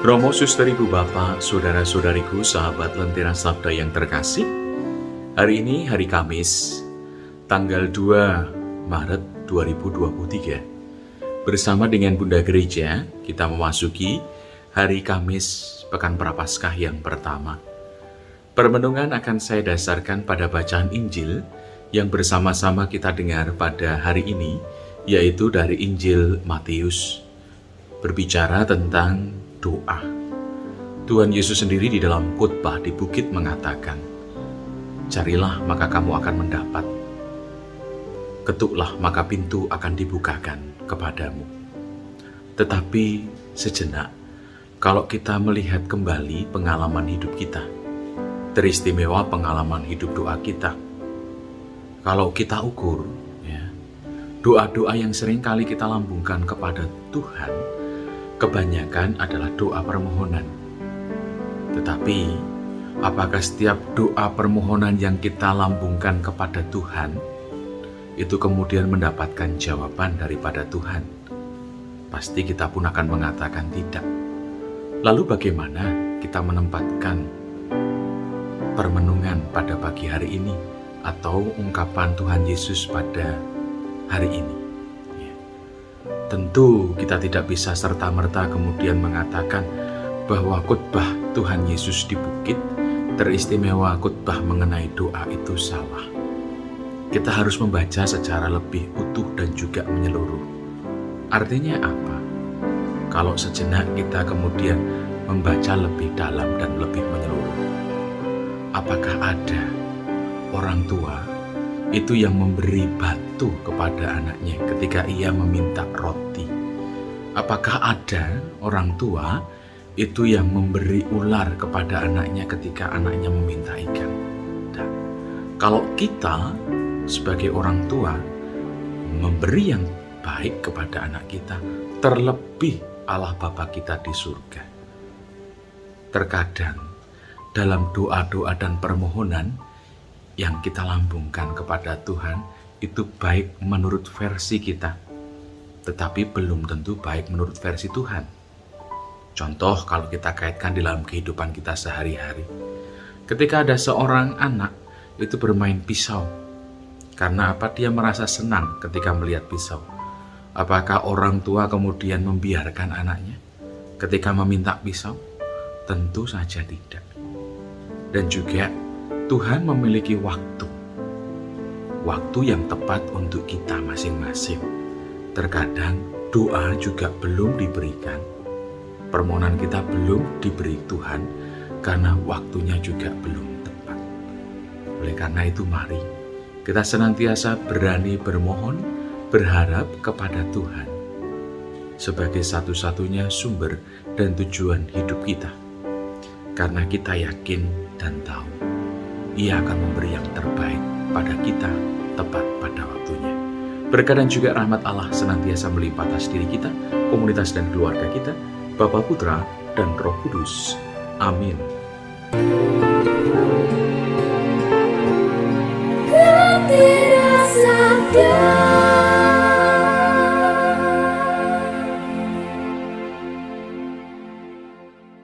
Romo, Suster, Ibu, Bapak, Saudara-saudariku, sahabat Lentera Sabda yang terkasih. Hari ini hari Kamis, tanggal 2 Maret 2023. Bersama dengan Bunda Gereja, kita memasuki hari Kamis Pekan Prapaskah yang pertama. Permenungan akan saya dasarkan pada bacaan Injil yang bersama-sama kita dengar pada hari ini, yaitu dari Injil Matius, berbicara tentang doa. Tuhan Yesus sendiri di dalam khotbah di bukit mengatakan, "Carilah maka kamu akan mendapat. Ketuklah maka pintu akan dibukakan kepadamu." Tetapi sejenak, kalau kita melihat kembali pengalaman hidup kita, teristimewa pengalaman hidup doa kita, kalau kita ukur, doa-doa yang sering kali kita lambungkan kepada Tuhan, kebanyakan adalah doa permohonan. Tetapi, apakah setiap doa permohonan yang kita lambungkan kepada Tuhan, itu kemudian mendapatkan jawaban daripada Tuhan? Pasti kita pun akan mengatakan tidak. Lalu bagaimana kita menempatkan permenungan pada pagi hari ini, atau ungkapan Tuhan Yesus pada hari ini? Tentu kita tidak bisa serta-merta kemudian mengatakan bahwa khotbah Tuhan Yesus di bukit, teristimewa khotbah mengenai doa itu salah. Kita harus membaca secara lebih utuh dan juga menyeluruh. Artinya apa? Kalau sejenak kita kemudian membaca lebih dalam dan lebih menyeluruh, apakah ada orang tua itu yang memberi batu kepada anaknya ketika ia meminta roti? Apakah ada orang tua itu yang memberi ular kepada anaknya ketika anaknya meminta ikan? Dan kalau kita sebagai orang tua memberi yang baik kepada anak kita, terlebih Allah Bapa kita di surga. Terkadang dalam doa-doa dan permohonan yang kita lambungkan kepada Tuhan itu baik menurut versi kita, tetapi belum tentu baik menurut versi Tuhan. Contoh kalau kita kaitkan di dalam kehidupan kita sehari-hari. Ketika ada seorang anak itu bermain pisau, karena apa? Dia merasa senang ketika melihat pisau. Apakah orang tua kemudian membiarkan anaknya ketika meminta pisau? Tentu saja tidak. Dan juga Tuhan memiliki waktu yang tepat untuk kita masing-masing. Terkadang doa juga belum diberikan, permohonan kita belum diberi Tuhan karena waktunya juga belum tepat. Oleh karena itu mari kita senantiasa berani bermohon, berharap kepada Tuhan sebagai satu-satunya sumber dan tujuan hidup kita. Karena kita yakin dan tahu Ia akan memberi yang terbaik pada kita tepat pada waktunya. Berkat dan juga rahmat Allah senantiasa melimpah atas diri kita, komunitas dan keluarga kita, Bapa, Putra, dan Roh Kudus. Amin.